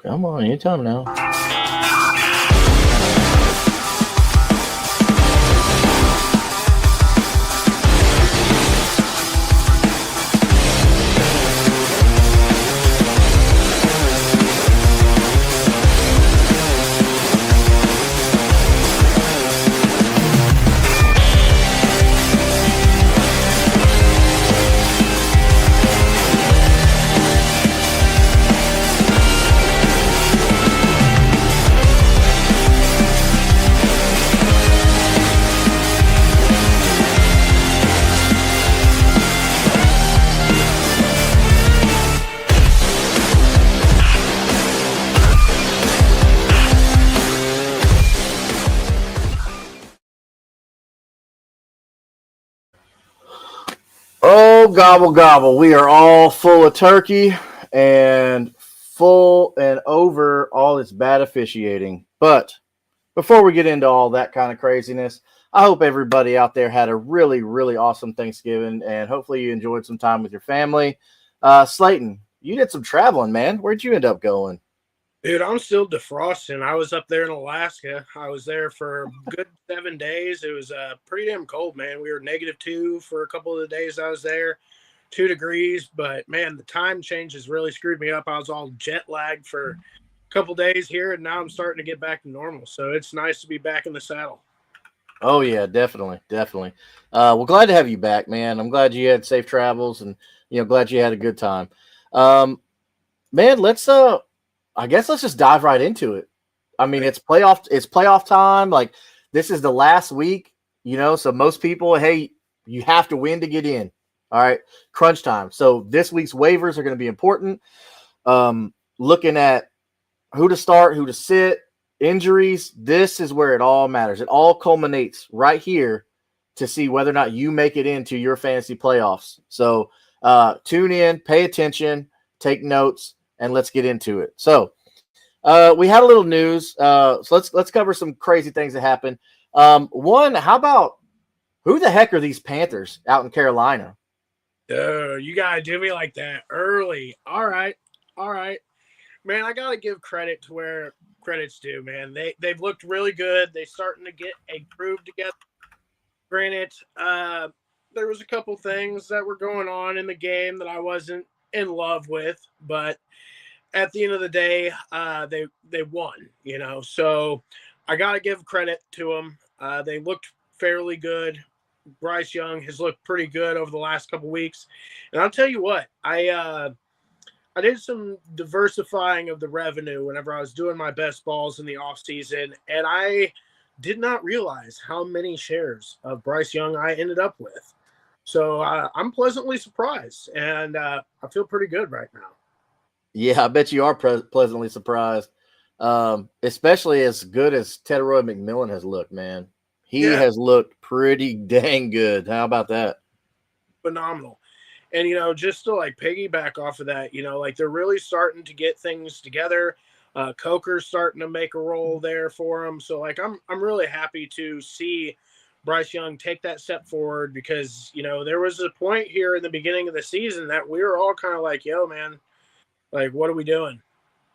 Come on, anytime now. Oh, gobble, gobble. We are all full of turkey and full and over all this bad officiating. But before we get into all that kind of craziness, I hope everybody out there had a really, really awesome Thanksgiving and hopefully you enjoyed some time with your family. Slayton, you did some traveling, man. Where'd you end up going? Dude, I'm still defrosting. I was up there in Alaska. I was there for a good 7 days. It was pretty damn cold, man. We were -2 for a couple of the days I was there, 2 degrees. But man, the time changes really screwed me up. I was all jet lagged for a couple days here, and now I'm starting to get back to normal. So it's nice to be back in the saddle. Oh yeah, definitely, definitely. Well, glad to have you back, man. I'm glad you had safe travels, and glad you had a good time. Um, Man, I guess let's just dive right into it. I mean, it's playoff time. Like this is the last week, so most people, hey, you have to win to get in. All right, crunch time. So this week's waivers are going to be important. Looking at who to start, who to sit, injuries. This is where it all matters. It all culminates right here to see whether or not you make it into your fantasy playoffs. So tune in, pay attention, take notes, and let's get into it. So we had a little news. So let's cover some crazy things that happened. One, how about who the heck are these Panthers out in Carolina? You gotta do me like that early. All right, all right, man. I gotta give credit to where credit's due, man. They've looked really good. They're starting to get a groove together. Granted, there was a couple things that were going on in the game that I wasn't in love with, but at the end of the day, they won. So I gotta give credit to them. They looked fairly good. Bryce Young has looked pretty good over the last couple weeks, and I'll tell you what, I did some diversifying of the revenue whenever I was doing my best balls in the offseason, and I did not realize how many shares of Bryce Young I ended up with. So I'm pleasantly surprised, and I feel pretty good right now. Yeah, I bet you are pleasantly surprised, especially as good as Tedroy McMillan has looked, man. He Yeah, has looked pretty dang good. How about that? phenomenal. And just to like piggyback off of that, like they're really starting to get things together. Coker's starting to make a role there for him. So like I'm really happy to see Bryce Young take that step forward because there was a point here in the beginning of the season that we were all kind of like, yo, man, like what are we doing?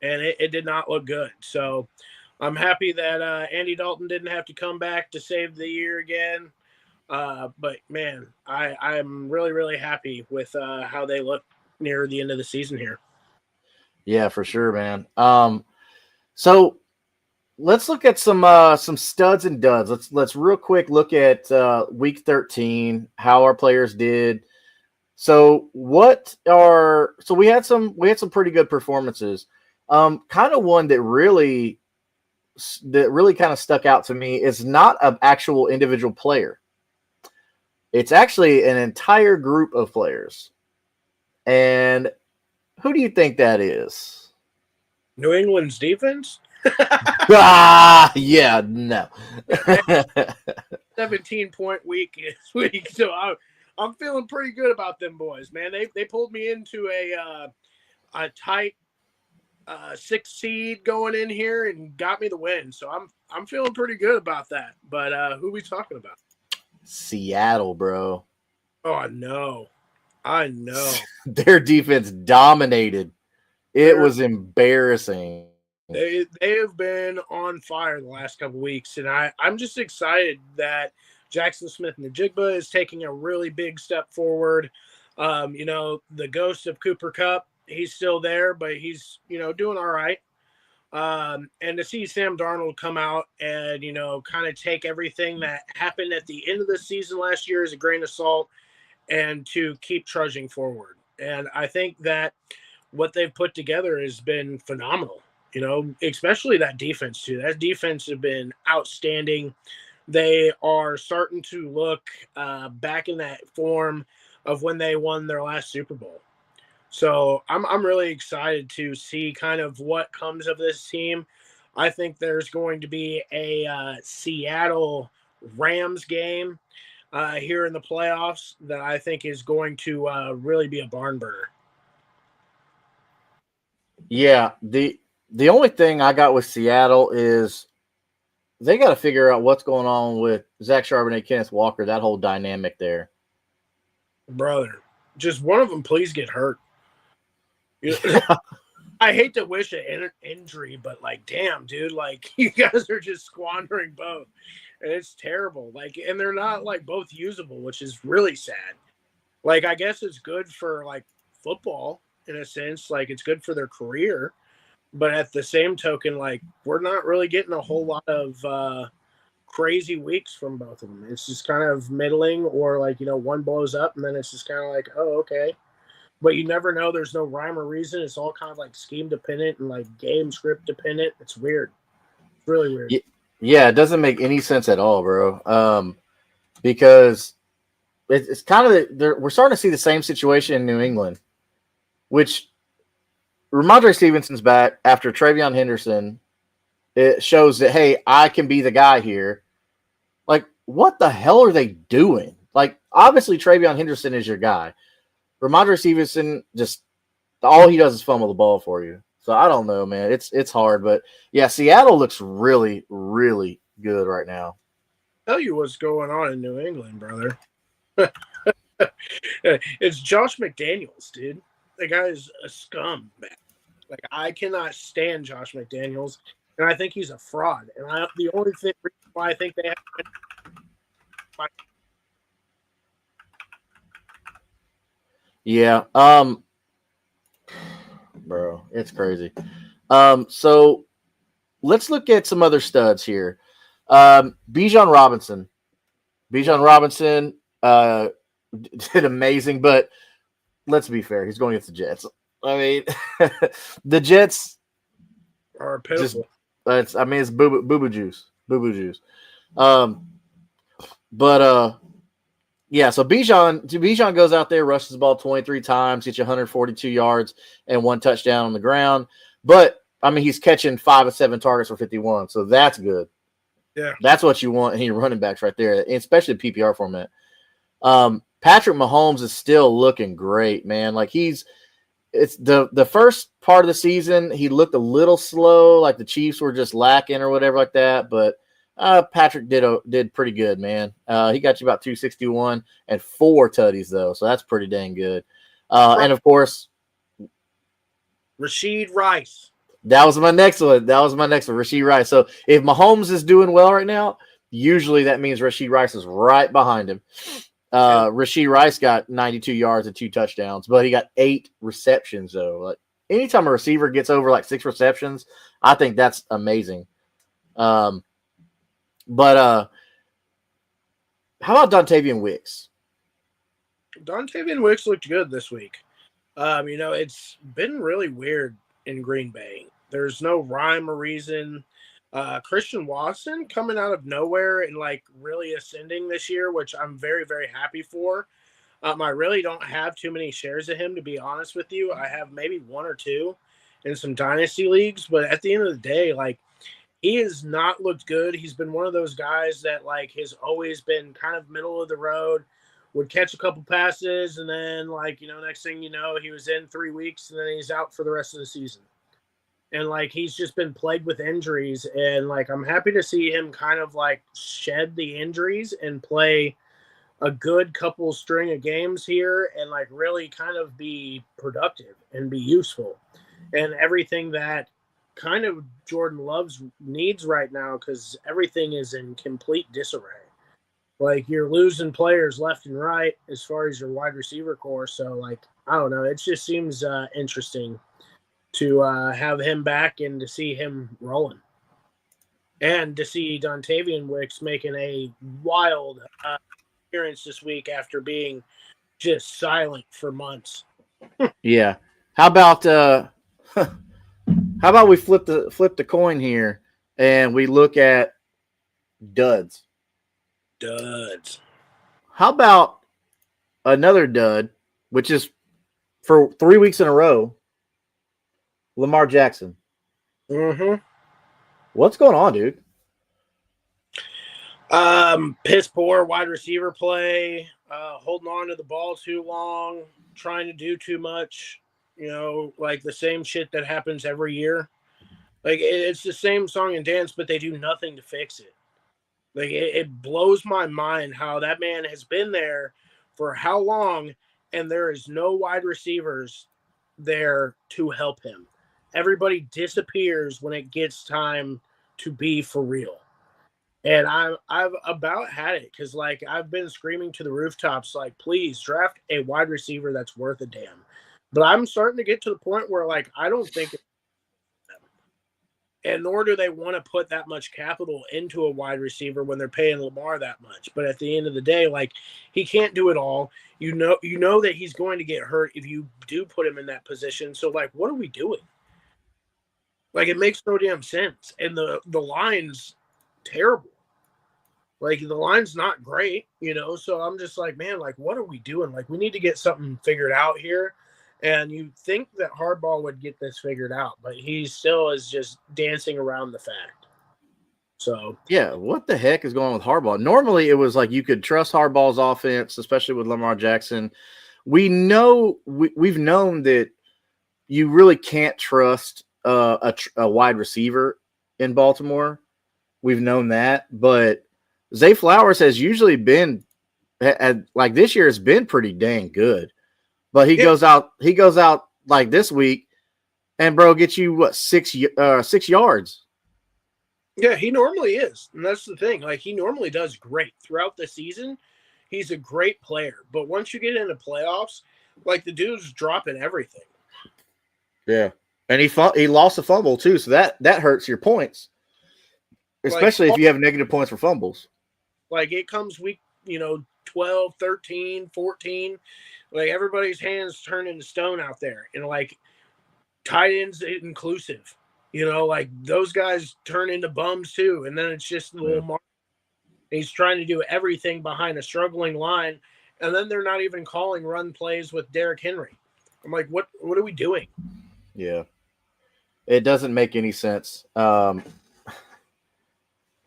And it did not look good. So I'm happy that Andy Dalton didn't have to come back to save the year again. But man, I'm really, really happy with how they look near the end of the season here. Yeah, for sure, man. So let's look at some studs and duds. Let's real quick look at week 13, how our players did. So we had some pretty good performances. Kind of one that really kind of stuck out to me is not an actual individual player. It's actually an entire group of players. And who do you think that is? New England's defense. Yeah, no. 17-point week this week, so I'm feeling pretty good about them boys, man. They pulled me into a tight 6 seed going in here and got me the win, so I'm feeling pretty good about that. But who are we talking about? Seattle, bro. Oh, I know. Their defense dominated. It was embarrassing. They have been on fire the last couple weeks, and I'm just excited that Jackson Smith-Njigba is taking a really big step forward. The ghost of Cooper Kupp, he's still there, but he's doing all right. And to see Sam Darnold come out and kind of take everything that happened at the end of the season last year as a grain of salt, and to keep trudging forward. And I think that what they've put together has been phenomenal. Especially that defense too. That defense has been outstanding. They are starting to look back in that form of when they won their last Super Bowl. So I'm really excited to see kind of what comes of this team. I think there's going to be a Seattle Rams game here in the playoffs that I think is going to really be a barn burner. Yeah, the only thing I got with Seattle is they got to figure out what's going on with Zach Charbonnet, Kenneth Walker, that whole dynamic there. Brother, just one of them please get hurt. I hate to wish an injury, but damn, dude, you guys are just squandering both, and it's terrible. And they're not both usable, which is really sad. I guess it's good for football in a sense, it's good for their career, but at the same token, we're not really getting a whole lot of crazy weeks from both of them. It's just kind of middling, or one blows up, and then it's just kind of oh, okay. But you never know. There's no rhyme or reason. It's all kind of scheme dependent and game script dependent. It's weird. It's really weird. Yeah, it doesn't make any sense at all, bro. Because it's kind of we're starting to see the same situation in New England, which Ramondre Stevenson's back after Travion Henderson. It shows that, hey, I can be the guy here. What the hell are they doing? Obviously Travion Henderson is your guy. Ramondre Stevenson, just all he does is fumble the ball for you. So I don't know, man. It's hard, but yeah, Seattle looks really, really good right now. Tell you what's going on in New England, brother. It's Josh McDaniels, dude. The guy is a scumbag. I cannot stand Josh McDaniels, and I think he's a fraud. And the only thing why I think they have. Yeah. Bro, it's crazy. So let's look at some other studs here. Bijan Robinson. Bijan Robinson did amazing, but let's be fair. He's going against the Jets. I mean, the Jets are pitiful. It's boo-boo juice. Boo-boo juice. Yeah, so Bijan goes out there, rushes the ball 23 times, gets you 142 yards and 1 touchdown on the ground. But, I mean, he's catching 5 of 7 targets for 51, so that's good. Yeah. That's what you want in your running backs right there, especially the PPR format. Patrick Mahomes is still looking great, man. It's the first part of the season, he looked a little slow, the Chiefs were just lacking or whatever like that, but Patrick did pretty good, man. He got you about 261 and 4 tutties, though, so that's pretty dang good. And, of course, Rashid Rice. That was my next one. Rashid Rice. So if Mahomes is doing well right now, usually that means Rashid Rice is right behind him. Rashid Rice got 92 yards and 2 touchdowns, but he got 8 receptions, though. Anytime a receiver gets over 6 receptions, I think that's amazing. But how about Dontavian Wicks? Dontavian Wicks looked good this week. It's been really weird in Green Bay. There's no rhyme or reason. Christian Watson coming out of nowhere and really ascending this year, which I'm very, very happy for. I really don't have too many shares of him, to be honest with you. I have maybe 1 or 2 in some dynasty leagues, but at the end of the day, he has not looked good. He's been one of those guys that has always been kind of middle of the road, would catch a couple passes, and then next thing you know, he was in 3 weeks and then he's out for the rest of the season. And he's just been plagued with injuries, and I'm happy to see him kind of shed the injuries and play a good couple string of games here and really kind of be productive and be useful. And everything that kind of Jordan Love's needs right now because everything is in complete disarray. Like you're losing players left and right as far as your wide receiver core. So like I don't know, it just seems interesting to have him back and to see him rolling, and to see Dontavian Wicks making a wild appearance this week after being just silent for months. Yeah. How about we flip the coin here and we look at duds? Duds. How about another dud, which is for 3 weeks in a row, Lamar Jackson? Mm-hmm. What's going on, dude? Piss poor wide receiver play, holding on to the ball too long, trying to do too much, like the same shit that happens every year. Like it's the same song and dance, but they do nothing to fix it. Like it blows my mind how that man has been there for how long, and there is no wide receivers there to help him. Everybody disappears when it gets time to be for real. And I've about had it because like I've been screaming to the rooftops, like, please draft a wide receiver that's worth a damn. But I'm starting to get to the point where like I don't think it's them. And nor do they want to put that much capital into a wide receiver when they're paying Lamar that much. But at the end of the day, like he can't do it all. You know that he's going to get hurt if you do put him in that position. So like what are we doing? Like it makes no damn sense. And the line's terrible. Like the line's not great, so I'm just like, man, like what are we doing? Like we need to get something figured out here. And you think that Harbaugh would get this figured out, but he still is just dancing around the fact. So yeah, what the heck is going on with Harbaugh? Normally it was like you could trust Harbaugh's offense, especially with Lamar Jackson. We've known that you really can't trust a wide receiver in Baltimore. We've known that, but Zay Flowers has usually been like this year has been pretty dang good, but he goes out like this week and bro gets you what 6 yards. Yeah, he normally is. And that's the thing. Like he normally does great throughout the season. He's a great player, but once you get into playoffs, like the dude's dropping everything. Yeah. And he lost a fumble too, so that hurts your points. Especially if you have negative points for fumbles. Like it comes week, 12, 13, 14. Like everybody's hands turn into stone out there. And like tight ends inclusive. Like those guys turn into bums too. And then it's just the little Mark. He's trying to do everything behind a struggling line. And then they're not even calling run plays with Derrick Henry. I'm like, what are we doing? Yeah. It doesn't make any sense.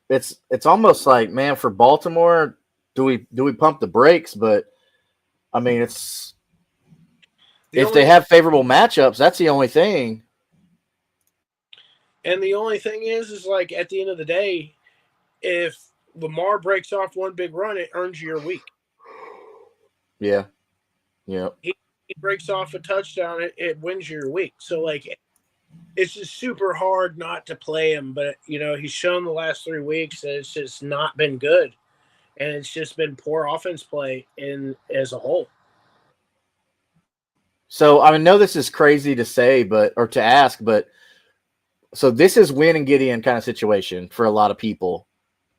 It's almost like, man, for Baltimore, do we pump the brakes? But I mean, if they have favorable matchups, that's the only thing. And the only thing is like at the end of the day, if Lamar breaks off one big run, it earns you your week. Yeah. Yeah. He breaks off a touchdown, it wins your week. So like it's just super hard not to play him, but he's shown the last 3 weeks that it's just not been good, and it's just been poor offense play as a whole. So I know this is crazy to say, or to ask, but so this is win and get in kind of situation for a lot of people,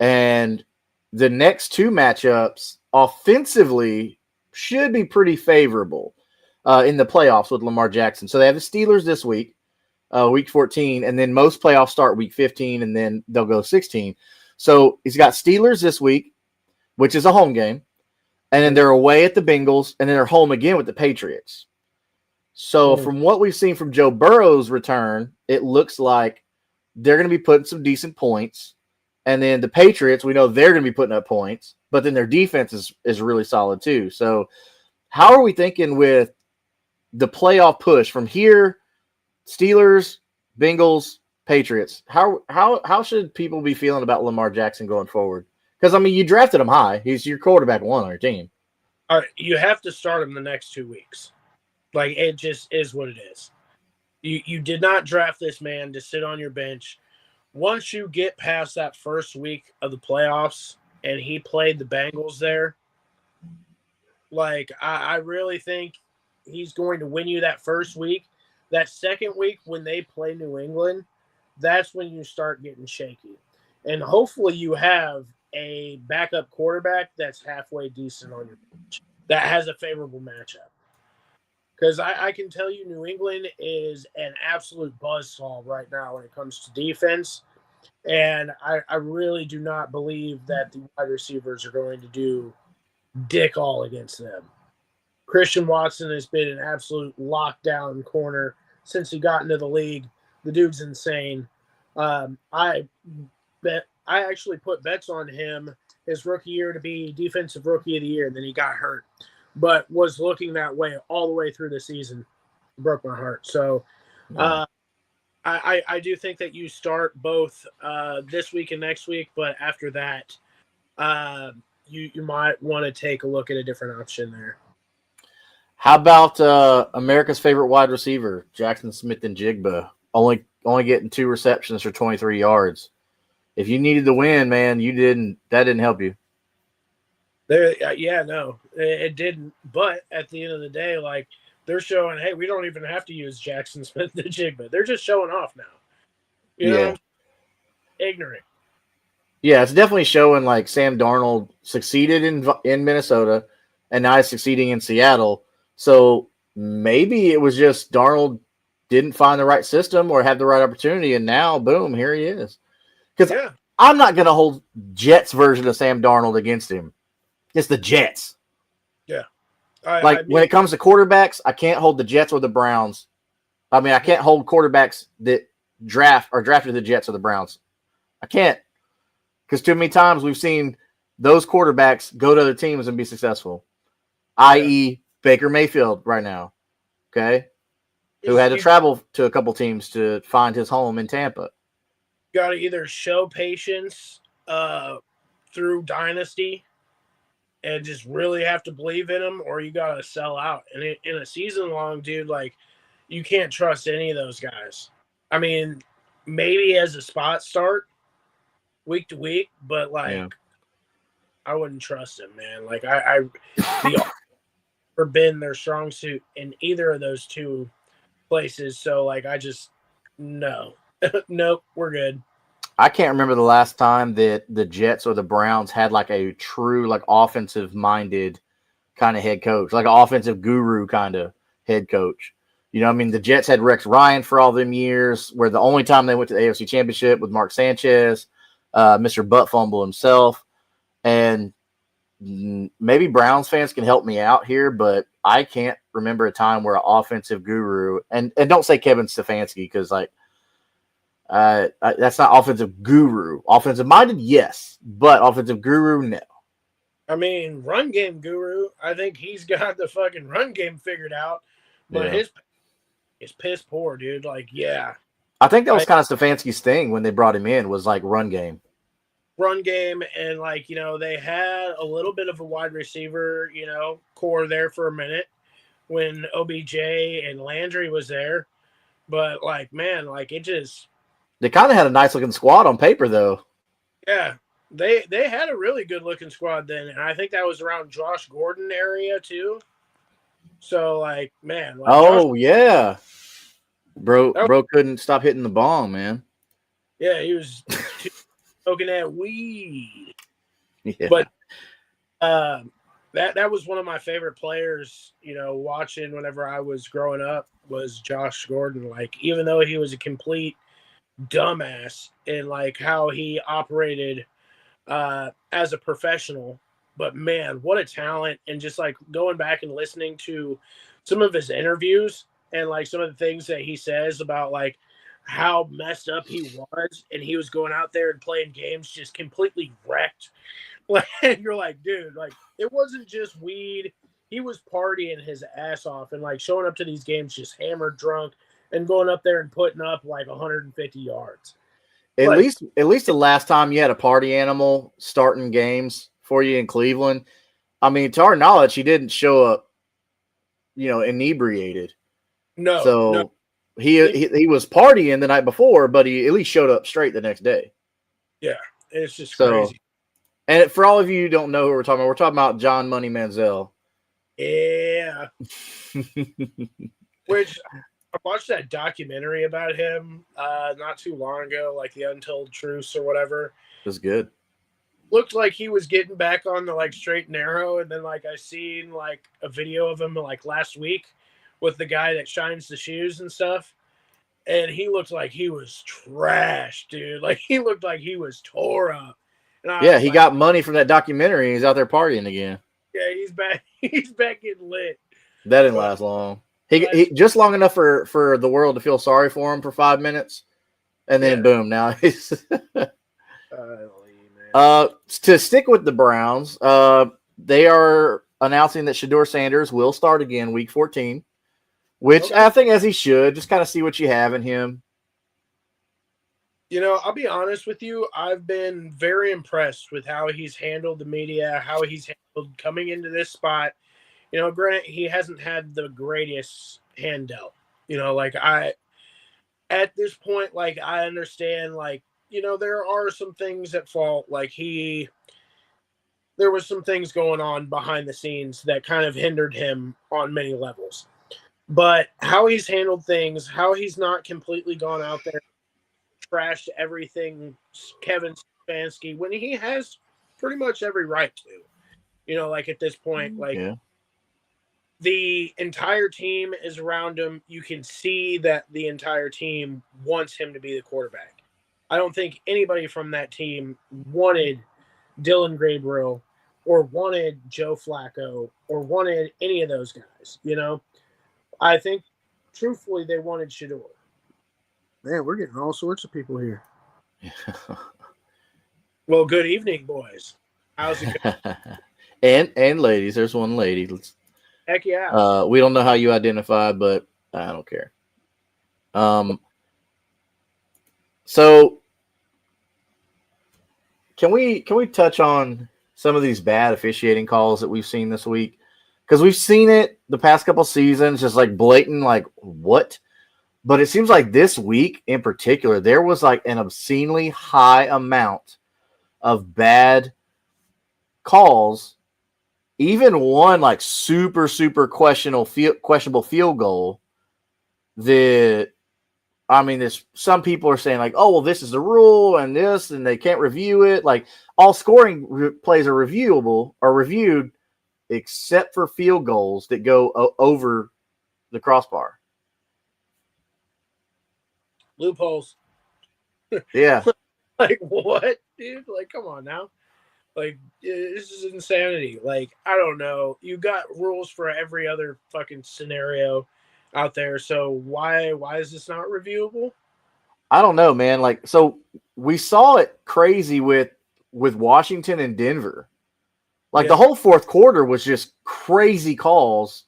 and the next 2 matchups offensively should be pretty favorable in the playoffs with Lamar Jackson. So they have the Steelers this week. Week 14, and then most playoffs start week 15, and then they'll go 16. So he's got Steelers this week, which is a home game, and then they're away at the Bengals, and then they're home again with the Patriots. So from what we've seen from Joe Burrow's return, it looks like they're going to be putting some decent points, and then the Patriots, we know they're going to be putting up points, but then their defense is really solid too. So how are we thinking with the playoff push from here? Steelers, Bengals, Patriots. How should people be feeling about Lamar Jackson going forward? Because I mean, you drafted him high. He's your quarterback 1 on your team. All right, you have to start him the next 2 weeks. Like it just is what it is. You did not draft this man to sit on your bench. Once you get past that first week of the playoffs and he played the Bengals there, like I really think he's going to win you that first week. That second week when they play New England, that's when you start getting shaky. And hopefully you have a backup quarterback that's halfway decent on your bench that has a favorable matchup. Because I can tell you, New England is an absolute buzzsaw right now when it comes to defense. And I really do not believe that the wide receivers are going to do dick all against them. Christian Watson has been an absolute lockdown corner since he got into the league. The dude's insane. I actually put bets on him his rookie year to be defensive rookie of the year, and then he got hurt, but was looking that way all the way through the season. It broke my heart. So I do think that you start both this week and next week, but after that, you might want to take a look at a different option there. How about America's favorite wide receiver, Jackson Smith-Njigba, only getting 2 receptions for 23 yards? If you needed to win, man, that didn't help you. No, it didn't. But at the end of the day, like, they're showing, hey, we don't even have to use Jackson Smith-Njigba. They're just showing off now. You know, ignorant. Yeah, it's definitely showing like Sam Darnold succeeded in Minnesota, and now he's succeeding in Seattle. So maybe it was just Darnold didn't find the right system or have the right opportunity, and now, boom, here he is. Because I'm not going to hold Jets' version of Sam Darnold against him. It's the Jets. Yeah. When it comes to quarterbacks, I can't hold the Jets or the Browns. I mean, I can't hold quarterbacks that drafted the Jets or the Browns. I can't. Because too many times we've seen those quarterbacks go to other teams and be successful, i.e. Baker Mayfield right now, okay, who had to travel to a couple teams to find his home in Tampa. You got to either show patience through dynasty and just really have to believe in them, or you got to sell out. And in a season long, dude, like, you can't trust any of those guys. I mean, maybe as a spot start, week to week, but I wouldn't trust him, man. Like or been their strong suit in either of those two places. So like I just no. Nope, we're good. I can't remember the last time that the Jets or the Browns had like a true like offensive minded kind of head coach, like an offensive guru kind of head coach. You know, I mean, the Jets had Rex Ryan for all them years, where the only time they went to the AFC Championship with Mark Sanchez, Mr. Butt Fumble himself. And maybe Browns fans can help me out here, but I can't remember a time where an offensive guru, and don't say Kevin Stefanski, because like that's not offensive guru. Offensive minded, yes, but offensive guru, no. I mean, run game guru, I think he's got the fucking run game figured out, but his is piss poor, dude. Like, I think that was kind of Stefanski's thing when they brought him in, was like run game. And like, you know, they had a little bit of a wide receiver, you know, core there for a minute when OBJ and Landry was there. But like, man, like they kind of had a nice looking squad on paper though. Yeah. They had a really good looking squad then, and I think that was around Josh Gordon area too. So like, man, like bro couldn't stop hitting the ball, man. Yeah, he was smoking that weed. Yeah. But that was one of my favorite players, you know, watching whenever I was growing up, was Josh Gordon. Like, even though he was a complete dumbass in like how he operated as a professional, but man, what a talent. And just like going back and listening to some of his interviews and like some of the things that he says about like how messed up he was, and he was going out there and playing games just completely wrecked. Like, you're like, dude, like, it wasn't just weed. He was partying his ass off and like showing up to these games just hammered drunk and going up there and putting up like 150 yards. At least the last time you had a party animal starting games for you in Cleveland, I mean, to our knowledge, he didn't show up, you know, inebriated. No. he was partying the night before, but he at least showed up straight the next day. Yeah, it's just So, crazy. and for all of you who don't know who we're talking about John Money Manziel. Yeah. Which I watched that documentary about him not too long ago, like The Untold Truths or whatever. It was good. Looked like he was getting back on the like straight and narrow, and then like I seen like a video of him like last week with the guy that shines the shoes and stuff, and he looked like he was trash, dude. Like he looked like he was tore up. And I Yeah, was he like, got money from that documentary. He's out there partying again. yeah, he's back. He's back getting lit. That didn't last long. He just long enough for the world to feel sorry for him for 5 minutes, and then boom, now he's. To stick with the Browns, they are announcing that Shedeur Sanders will start again week 14, which I think as he should, just kind of see what you have in him. You know, I'll be honest with you. I've been very impressed with how he's handled the media, how he's handled coming into this spot. You know, granted, he hasn't had the greatest hand dealt. You know, like at this point, like I understand, like, you know, there are some things at fault. Like there was some things going on behind the scenes that kind of hindered him on many levels. But how he's handled things, how he's not completely gone out there, trashed everything Kevin Stefanski when he has pretty much every right to. You know, like at this point, like the entire team is around him. You can see that the entire team wants him to be the quarterback. I don't think anybody from that team wanted Dylan Gabriel or wanted Joe Flacco or wanted any of those guys, you know? I think, truthfully, they wanted Shedeur. Man, we're getting all sorts of people here. Well, good evening, boys. How's it going? and ladies. There's one lady. Heck yeah. We don't know how you identify, but I don't care. So can we touch on some of these bad officiating calls that we've seen this week? Because we've seen it the past couple seasons, just like blatant, like what? But it seems like this week in particular, there was like an obscenely high amount of bad calls. Even one like super questionable field goal. Some people are saying like, oh well, this is the rule and this, and they can't review it. Like all scoring plays are reviewed, except for field goals that go over the crossbar. Loopholes. Yeah. Like what, dude? Like, come on now. Like, this is insanity. Like, I don't know. You got rules for every other fucking scenario out there. So why is this not reviewable? I don't know, man. Like, so we saw it crazy with Washington and Denver. Like the whole fourth quarter was just crazy calls.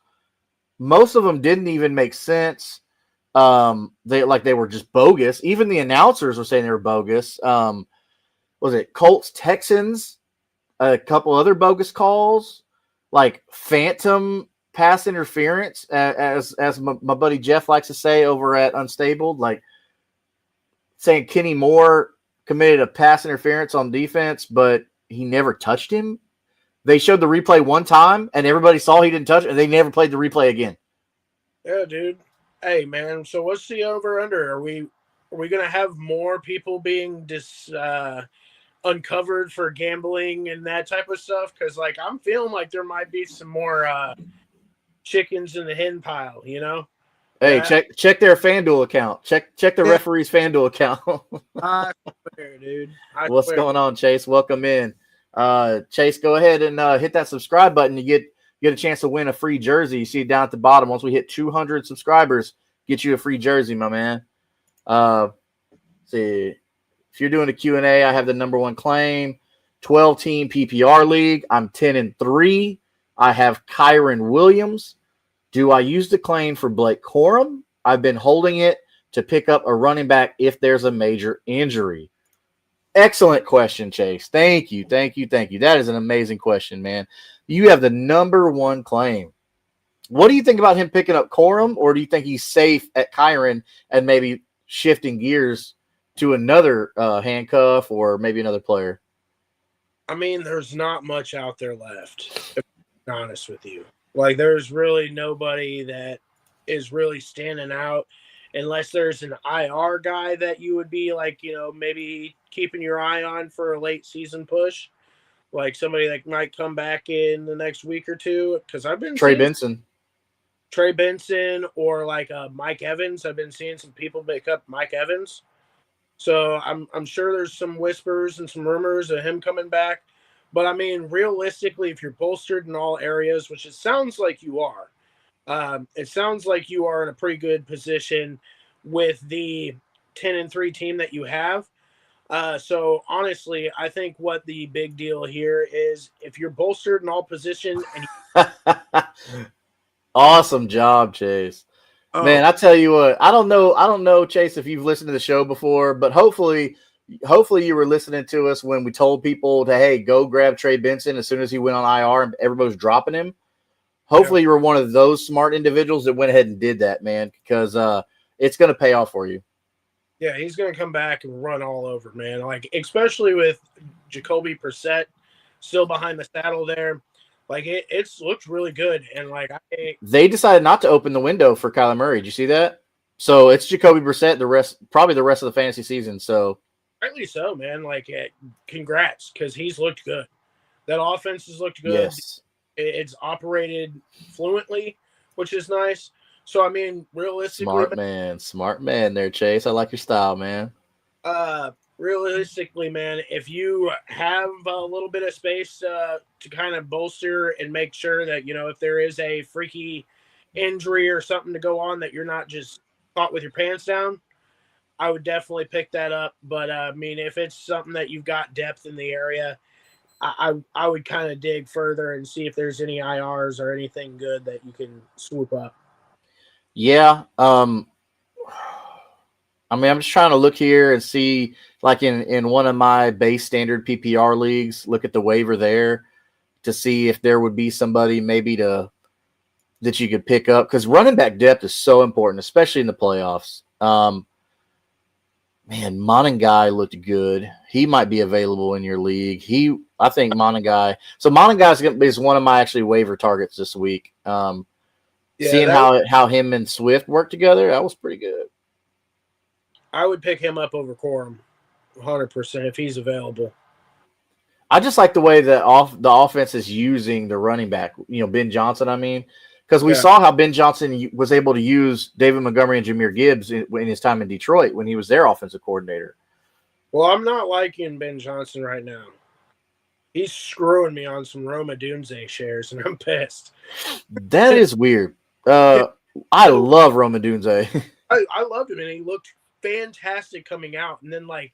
Most of them didn't even make sense. They were just bogus. Even the announcers were saying they were bogus. Was it Colts Texans? A couple other bogus calls, like phantom pass interference, as my buddy Jeff likes to say over at Unstable, like saying Kenny Moore committed a pass interference on defense, but he never touched him. They showed the replay one time, and everybody saw he didn't touch it, and they never played the replay again. Yeah, dude. Hey, man. So what's the over under? Are we gonna have more people being uncovered for gambling and that type of stuff? Because like I'm feeling like there might be some more chickens in the hen pile, you know? Hey, check their FanDuel account. Check the referee's FanDuel account. I swear, dude. What's going on, Chase? Welcome in. Chase, go ahead and hit that subscribe button. You get a chance to win a free jersey. You see it down at the bottom. Once we hit 200 subscribers, get you a free jersey, my man. See. If you're doing a Q&A, I have the number one claim, 12-team PPR league. I'm 10-3. I have Kyron Williams. Do I use the claim for Blake Corum? I've been holding it to pick up a running back if there's a major injury. Excellent question, Chase. Thank you. That is an amazing question, man. You have the number one claim. What do you think about him picking up Corum, or do you think he's safe at Kyron and maybe shifting gears to another handcuff or maybe another player? I mean, there's not much out there left, if I'm honest with you. Like, there's really nobody that is really standing out unless there's an IR guy that you would be like, maybe keeping your eye on for a late season push. Like somebody that might come back in the next week or two. Because I've been Trey seeing Benson. Trey Benson or like Mike Evans. I've been seeing some people pick up Mike Evans. So I'm sure there's some whispers and some rumors of him coming back. But I mean, realistically, if you're bolstered in all areas, which it sounds like you are, it sounds like you are in a pretty good position with the 10-3 team that you have. So honestly, I think what the big deal here is if you're bolstered in all position and Awesome job, Chase. Man, I tell you what, I don't know, Chase, if you've listened to the show before, but hopefully you were listening to us when we told people to, hey, go grab Trey Benson as soon as he went on IR and everybody was dropping him. Hopefully you were one of those smart individuals that went ahead and did that, man, because it's going to pay off for you. Yeah, he's going to come back and run all over, man. Like, especially with Jacoby Brissett still behind the saddle there. Like, it's looked really good. And, like, they decided not to open the window for Kyler Murray. Did you see that? So it's Jacoby Brissett probably the rest of the fantasy season. So rightly so, man. Like, congrats, because he's looked good. That offense has looked good. Yes. It's operated fluently, which is nice. So, I mean, realistically. Smart man there, Chase. I like your style, man. Realistically, man, if you have a little bit of space to kind of bolster and make sure that, if there is a freaky injury or something to go on, that you're not just caught with your pants down, I would definitely pick that up. But, I mean, if it's something that you've got depth in the area, I would kind of dig further and see if there's any IRs or anything good that you can swoop up. Yeah. I mean, I'm just trying to look here and see, like in one of my base standard PPR leagues, look at the waiver there to see if there would be somebody maybe that you could pick up, because running back depth is so important, especially in the playoffs. Man, Monangai looked good. He might be available in your league. I think Monangai. So Monangai is one of my actually waiver targets this week. Seeing how him and Swift work together, that was pretty good. I would pick him up over Corum, 100% if he's available. I just like the way the offense is using the running back, Ben Johnson. I mean, because we saw how Ben Johnson was able to use David Montgomery and Jahmyr Gibbs in his time in Detroit when he was their offensive coordinator. Well, I'm not liking Ben Johnson right now. He's screwing me on some Roma Dunze shares, and I'm pissed. That is weird. I love Roma Dunze. I loved him, and he looked fantastic coming out, and then like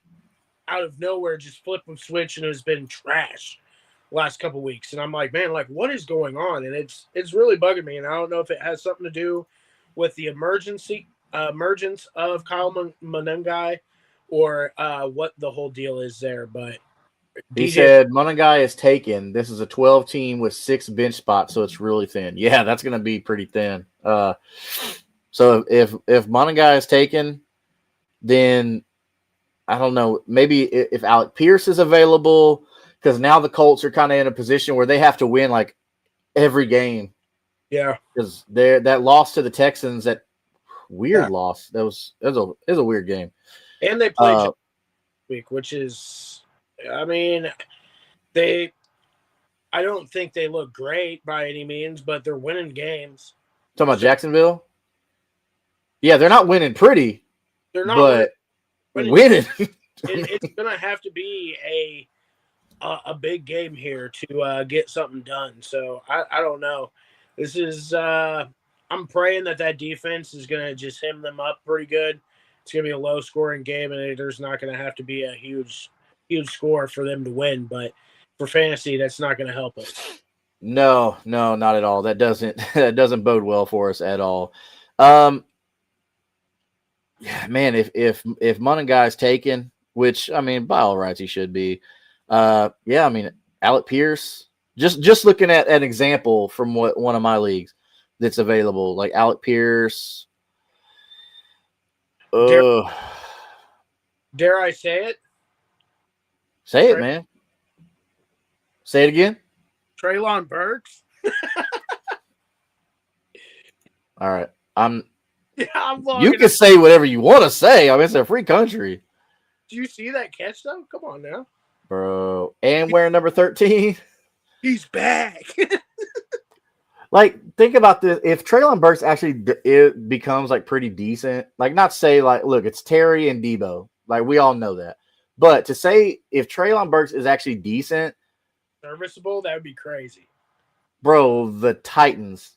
out of nowhere just flip and switch, and it's been trash last couple weeks. And I'm like, man, like what is going on? And it's really bugging me, and I don't know if it has something to do with the emergence of Kyle Monangai or what the whole deal is there. But he said Monangai is taken. This is a 12 team with 6 bench spots, so it's really thin. Yeah, that's going to be pretty thin. So if Monangai is taken, then I don't know, maybe if Alec Pierce is available, because now the Colts are kind of in a position where they have to win like every game. Yeah, because that loss to the Texans, that weird loss, it was a weird game. And they played week, which is, I mean, I don't think they look great by any means, but they're winning games. Talking about Jacksonville? Yeah, they're not winning pretty. They're not winning. It's going to have to be a big game here to get something done. So I don't know. This is I'm praying that defense is going to just hem them up pretty good. It's going to be a low scoring game, and there's not going to have to be a huge score for them to win. But for fantasy, that's not going to help us. No, not at all. That doesn't bode well for us at all. Yeah, man, if Monangai is taken, which I mean, by all rights he should be. I mean, Alec Pierce. Just looking at an example from one of my leagues, that's available, like Alec Pierce. Dare I say it? Say it, man. Say it again. Treylon Burks. All right. Yeah, you can say whatever you want to say. I mean, it's a free country. Do you see that catch, though? Come on now. Bro. And wearing number 13. He's back. Like, think about this. If Treylon Burks actually it becomes, like, pretty decent, like, not say, like, look, it's Terry and Debo. Like, we all know that. But to say if Treylon Burks is actually decent. Serviceable, that would be crazy. Bro, the Titans.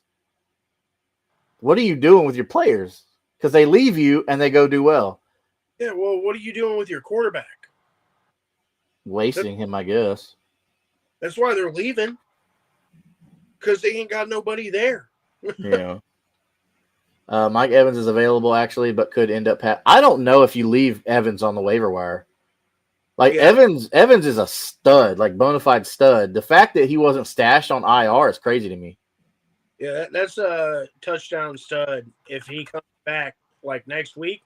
What are you doing with your players? Because they leave you and they go do well. Yeah, well, what are you doing with your quarterback? Wasting him, I guess. That's why they're leaving. Because they ain't got nobody there. Yeah. Mike Evans is available, actually, but could end up... I don't know if you leave Evans on the waiver wire. Like, yeah. Evans is a stud, like, bona fide stud. The fact that he wasn't stashed on IR is crazy to me. Yeah, that's a touchdown stud. If he comes back, like, next week,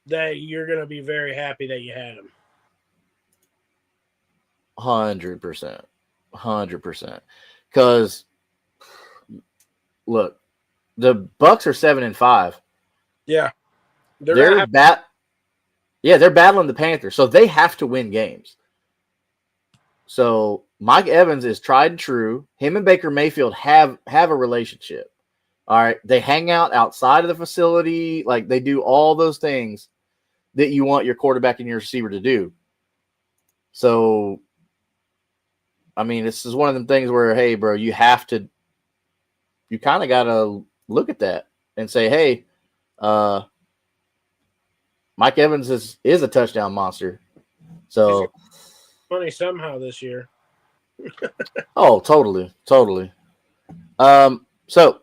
that you're going to be very happy that you had him. 100%. 100%. Because, look, the Bucks are 7-5. Yeah. They're battling the Panthers, so they have to win games. So Mike Evans is tried and true. Him and Baker Mayfield have a relationship. All right. They hang out outside of the facility. Like, they do all those things that you want your quarterback and your receiver to do. So, I mean, this is one of them things where, hey, bro, you kind of got to look at that and say, hey, Mike Evans is a touchdown monster. So money somehow this year. Oh, totally. So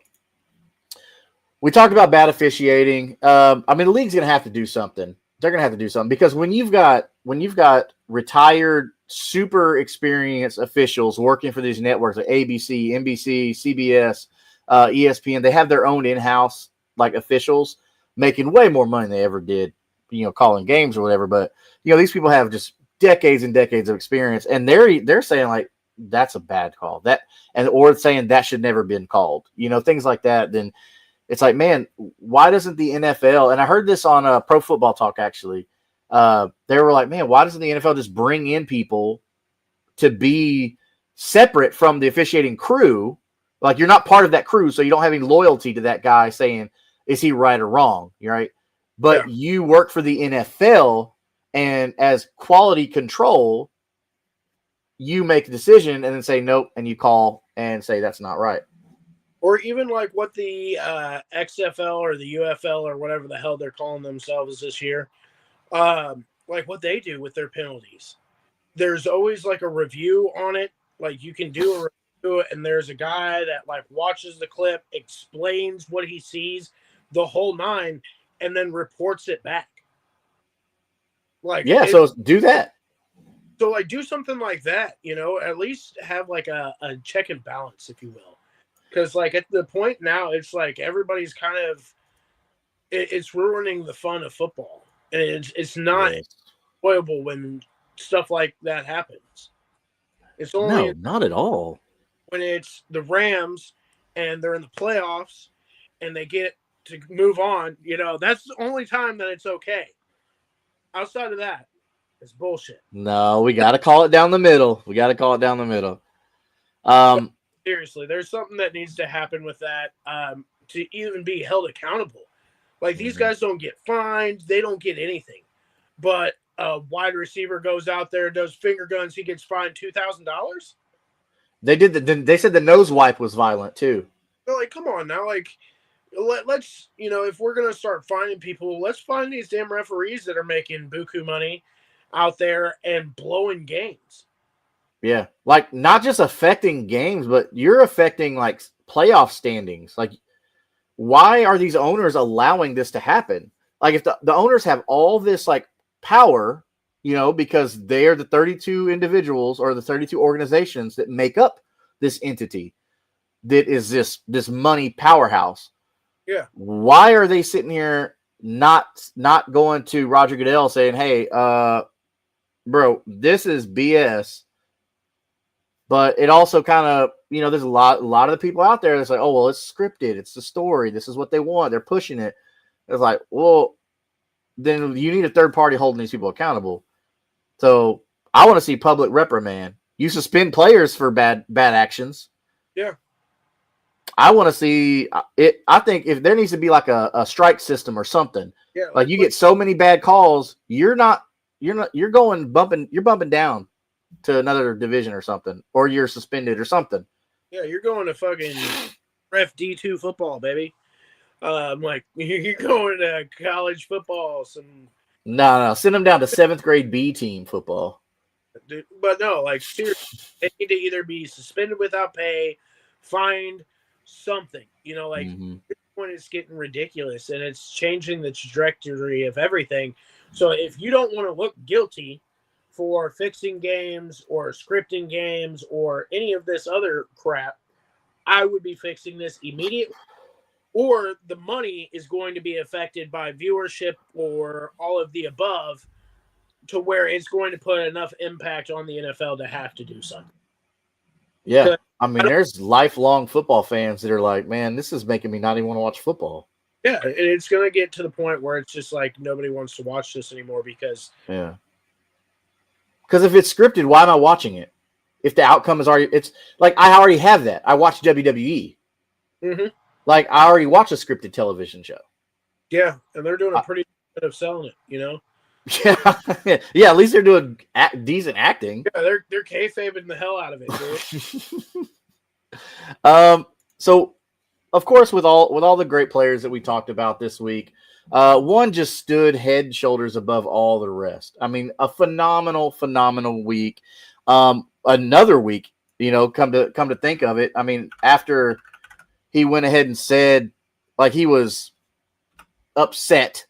we talked about bad officiating. I mean, the league's going to have to do something. They're going to have to do something because when you've got retired, super experienced officials working for these networks like ABC, NBC, CBS, ESPN, they have their own in-house like officials making way more money than they ever did, calling games or whatever. But these people have just decades and decades of experience, and they're saying like that's a bad call, or saying that should never been called, things like that. Then it's like, man, why doesn't the NFL? And I heard this on Pro Football Talk actually. They were like, man, why doesn't the NFL just bring in people to be separate from the officiating crew? Like, you're not part of that crew, so you don't have any loyalty to that guy saying, is he right or wrong? You're right. But you work for the NFL, and as quality control, you make a decision and then say nope, and you call and say that's not right. Or even like what the XFL or the UFL or whatever the hell they're calling themselves this year, like what they do with their penalties. There's always like a review on it. Like you can do a review, and there's a guy that like watches the clip, explains what he sees, the whole nine, and then reports it back. Like, yeah, so do that. So like do something like that, at least have like a check and balance, if you will. Because like at the point now, it's like everybody's kind of it's ruining the fun of football. And it's not enjoyable when stuff like that happens. It's only not at all. When it's the Rams and they're in the playoffs and they get to move on, that's the only time that it's okay. Outside of that, it's bullshit. No, we got to call it down the middle. Seriously, there's something that needs to happen with that to even be held accountable. Like, these guys don't get fined. They don't get anything. But a wide receiver goes out there, does finger guns, he gets fined $2,000? They said the nose wipe was violent, too. So, like, come on now. Like, let's, if we're going to start finding people, let's find these damn referees that are making buku money out there and blowing games. Yeah. Like, not just affecting games, but you're affecting, like, playoff standings. Like, why are these owners allowing this to happen? Like, if the owners have all this, like, power, because they're the 32 individuals or the 32 organizations that make up this entity, that is this money powerhouse. Yeah. Why are they sitting here not going to Roger Goodell saying, "Hey, bro, this is BS." But it also kind of, there's a lot of the people out there that's like, "Oh, well, it's scripted. It's the story. This is what they want. They're pushing it." It's like, well, then you need a third party holding these people accountable. So I want to see public reprimand. You suspend players for bad actions. Yeah. I want to see it. I think if there needs to be like a strike system or something, Yeah, like you get so many bad calls, you're bumping down to another division or something, or you're suspended or something. Yeah, you're going to fucking ref D2 football, baby. Like you're going to college football. No, send them down to 7th grade B team football. But no, like seriously, they need to either be suspended without pay, fined, something. This point is getting ridiculous, and it's changing the trajectory of everything. So if you don't want to look guilty for fixing games or scripting games or any of this other crap, I would be fixing this immediately. Or the money is going to be affected by viewership or all of the above to where it's going to put enough impact on the NFL to have to do something. Yeah. I mean, there's lifelong football fans that are like, man, this is making me not even want to watch football. Yeah, and it's going to get to the point where it's just like nobody wants to watch this anymore because... Yeah. Because if it's scripted, why am I watching it? If the outcome is already... It's like, I already have that. I watch WWE. Mm-hmm. Like, I already watch a scripted television show. Yeah, and they're doing a pretty good of selling it, Yeah, yeah. At least they're doing decent acting. Yeah, they're kayfabing the hell out of it, dude. So, of course, with all the great players that we talked about this week, one just stood head and shoulders above all the rest. I mean, a phenomenal week. Another week, come to think of it. I mean, after he went ahead and said, like, he was upset,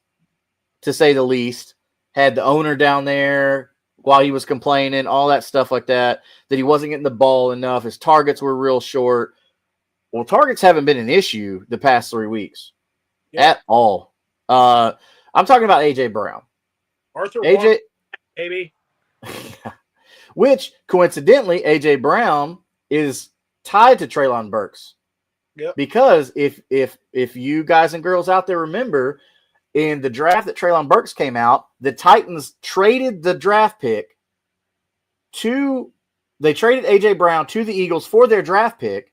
to say the least, had the owner down there while he was complaining, all that stuff like that he wasn't getting the ball enough. His targets were real short. Well, targets haven't been an issue the past 3 weeks at all. I'm talking about AJ Brown. AJ, baby. Which, coincidentally, AJ Brown is tied to Treylon Burks. Yep. Because if you guys and girls out there remember, in the draft that Treylon Burks came out, the Titans traded the draft pick they traded AJ Brown to the Eagles for their draft pick,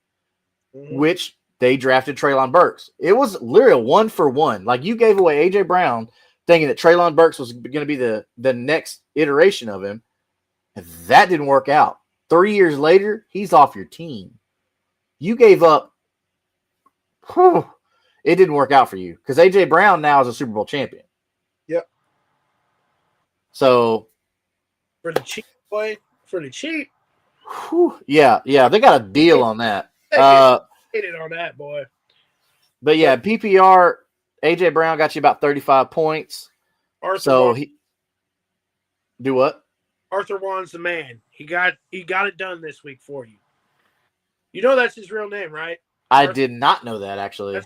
which they drafted Treylon Burks. It was literally a 1-for-1. Like, you gave away AJ Brown thinking that Treylon Burks was going to be the next iteration of him. And that didn't work out. 3 years later, he's off your team. You gave up. It didn't work out for you because AJ Brown now is a Super Bowl champion. Yep. So for the cheap, yeah, they got a deal on that. Hated on that, boy. But yeah, PPR, AJ Brown got you about 35 points. He do what? Arthur Juan's the man. He got it done this week for you. You know that's his real name, right? I did not know that, actually.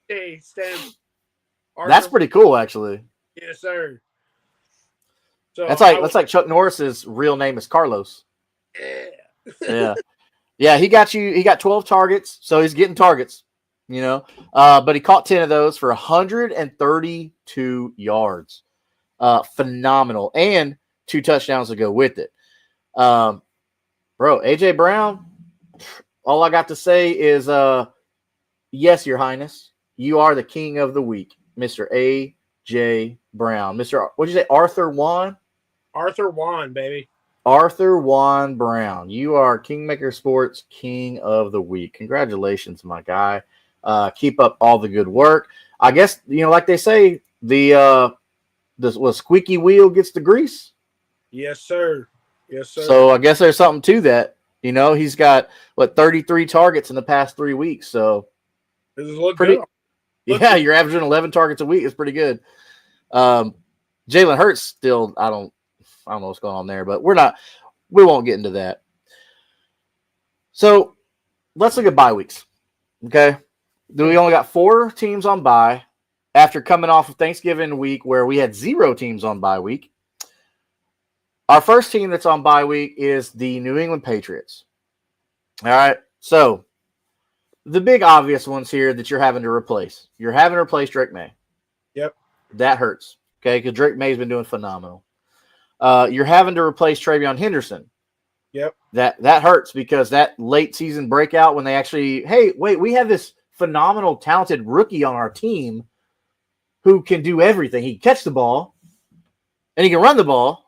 That's pretty cool, actually. Yes, sir. So that's like Chuck Norris's real name is Carlos. Yeah. Yeah. He got 12 targets, so he's getting targets, but he caught 10 of those for 132 yards. Phenomenal. And 2 touchdowns to go with it. Bro, AJ Brown, all I got to say is, yes, Your Highness, you are the king of the week, Mr. AJ Brown. What'd you say, Arthur Juan? Arthur Juan, baby. Arthur Juan Brown. You are Kingmaker Sports King of the Week. Congratulations, my guy. Keep up all the good work. I guess, like they say, the squeaky wheel gets the grease. Yes, sir. Yes, sir. So I guess there's something to that. He's got 33 targets in the past 3 weeks. So this is pretty good. Yeah, you're averaging 11 targets a week. It's pretty good. Jalen Hurts still, I don't know what's going on there, but we won't get into that. So let's look at bye weeks. Okay. We only got 4 teams on bye after coming off of Thanksgiving week where we had 0 teams on bye week. Our first team that's on bye week is the New England Patriots. All right. So the big obvious ones here that you're having to replace. You're having to replace Drake May. Yep. That hurts. Okay. Because Drake May's been doing phenomenal. You're having to replace Travion Henderson. Yep. That hurts because that late season breakout when they actually, hey, wait, we have this phenomenal, talented rookie on our team who can do everything. He can catch the ball and he can run the ball.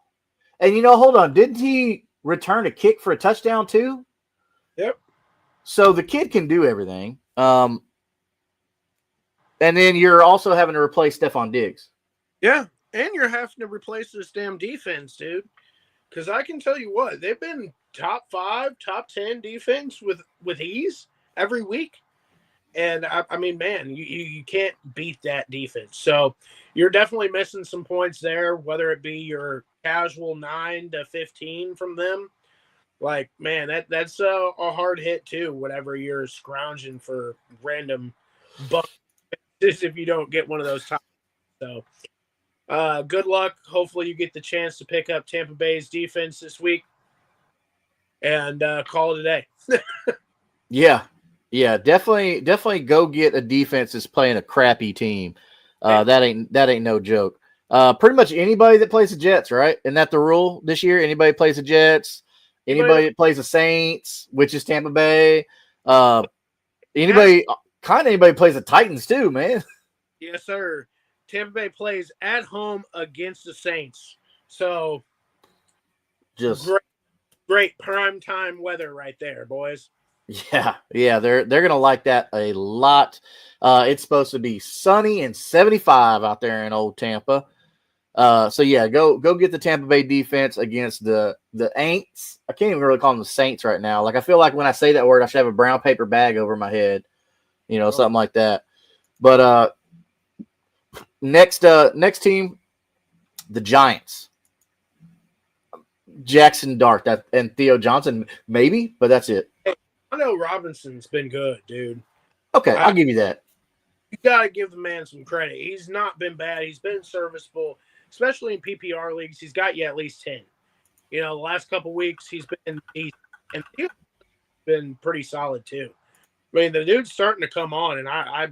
And hold on, didn't he return a kick for a touchdown too? Yep. So the kid can do everything. And then you're also having to replace Stephon Diggs. Yeah, and you're having to replace this damn defense, dude. Because I can tell you what, they've been top 5, top 10 defense with ease every week. And, I mean, man, you can't beat that defense. So you're definitely missing some points there, whether it be your casual 9 to 15 from them. Like, man, that's a hard hit, too, whenever you're scrounging for random bucks if you don't get one of those top. So good luck. Hopefully you get the chance to pick up Tampa Bay's defense this week and call it a day. Yeah, definitely go get a defense that's playing a crappy team. That ain't no joke. Pretty much anybody that plays the Jets, right? Isn't that the rule this year? Anybody plays the Jets, anybody that plays the Saints, which is Tampa Bay, anybody plays the Titans too, man. Yes, sir. Tampa Bay plays at home against the Saints. So just great prime time weather right there, boys. Yeah, they're gonna like that a lot. It's supposed to be sunny and 75 out there in old Tampa. So yeah, go get the Tampa Bay defense against the Aints. I can't even really call them the Saints right now. Like I feel like when I say that word, I should have a brown paper bag over my head, something like that. But next team, the Giants. Jackson Dart and Theo Johnson, maybe, but that's it. I know Robinson's been good, dude. Okay, I'll give you that. You got to give the man some credit. He's not been bad. He's been serviceable, especially in PPR leagues. He's got you at least 10. The last couple weeks he's been pretty solid too. I mean, the dude's starting to come on, and I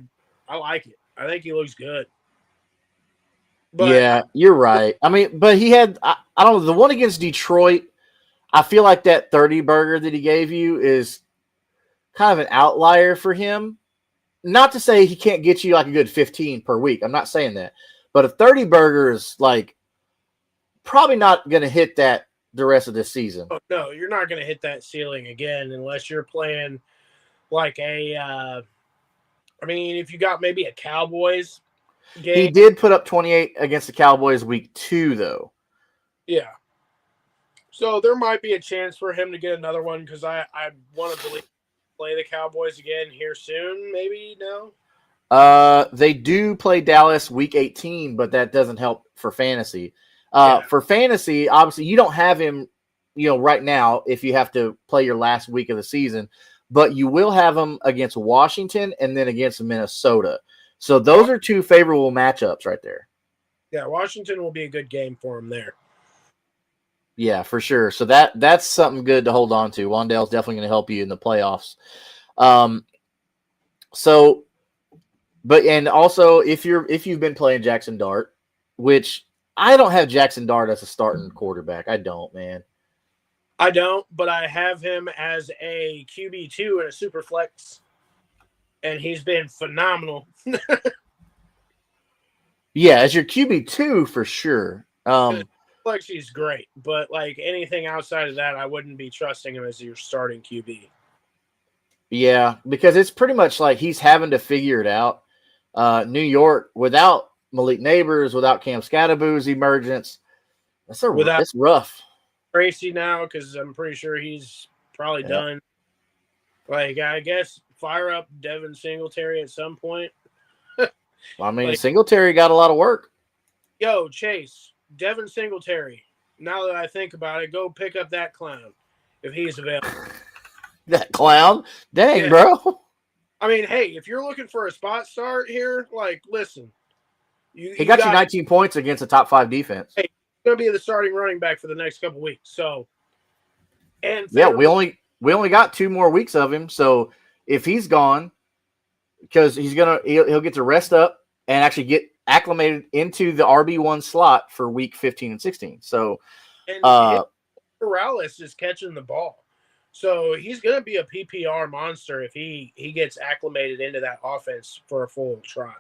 like it. I think he looks good. But, yeah, you're right. I mean, but he had I don't know, the one against Detroit, I feel like that 30 burger that he gave you is kind of an outlier for him. Not to say he can't get you like a good 15 per week. I'm not saying that. But a 30 burger is like probably not going to hit that the rest of this season. Oh, no, you're not going to hit that ceiling again unless you're playing like if you got maybe a Cowboys game. He did put up 28 against the Cowboys week 2, though. Yeah. So there might be a chance for him to get another one because I want to play the Cowboys again here soon. Maybe no. They do play Dallas week 18, but that doesn't help for fantasy. For fantasy, obviously you don't have him, right now if you have to play your last week of the season, but you will have him against Washington and then against Minnesota. So those are 2 favorable matchups right there. Yeah, Washington will be a good game for him there. Yeah, for sure. So that's something good to hold on to. Wan'Dale's definitely going to help you in the playoffs. And also if you've been playing Jackson Dart, which I don't have Jackson Dart as a starting quarterback. I don't, man. I don't, but I have him as a QB2 and a super flex, and he's been phenomenal. Yeah, as your QB2 for sure. Flex, he's great, but like anything outside of that, I wouldn't be trusting him as your starting QB. Yeah, because it's pretty much like he's having to figure it out. New York, without Malik Neighbors, without Cam Scatterboo's emergence, it's rough. Tracy now, because I'm pretty sure he's probably done. Like, I guess fire up Devin Singletary at some point. I mean, Singletary got a lot of work. Yo, Chase, Devin Singletary. Now that I think about it, go pick up that clown if he's available. That clown? Dang, bro. I mean, hey, if you're looking for a spot start here, like, listen, He got you 19 points against a top 5 defense. Hey, he's going to be the starting running back for the next couple weeks. So, and yeah, we only got 2 more weeks of him. So if he's gone, because he'll get to rest up and actually get acclimated into the RB1 slot for week 15 and 16. So, Morales is catching the ball. So he's going to be a PPR monster if he gets acclimated into that offense for a full try.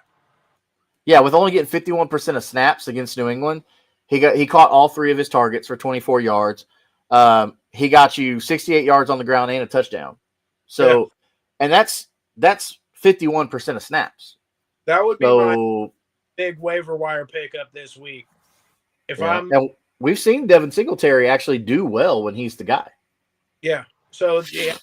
Yeah, with only getting 51% of snaps against New England, he caught all 3 of his targets for 24 yards. He got you 68 yards on the ground and a touchdown. So, and that's 51% of snaps. That would be my big waiver wire pickup this week. And we've seen Devin Singletary actually do well when he's the guy. Yeah. So yeah,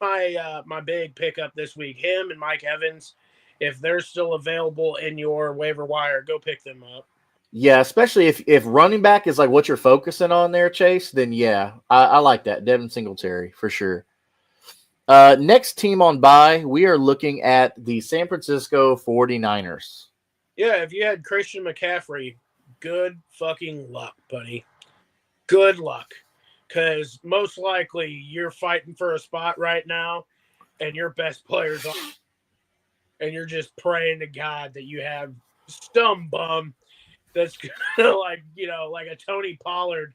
my big pickup this week, him and Mike Evans, if they're still available in your waiver wire, go pick them up. Yeah, especially if running back is like what you're focusing on there, Chase, then yeah, I like that. Devin Singletary for sure. Next team on bye, we are looking at the San Francisco 49ers. Yeah, if you had Christian McCaffrey, good fucking luck, buddy. Good luck. Because most likely you're fighting for a spot right now and your best player's on. And you're just praying to God that you have some bum that's going to, like a Tony Pollard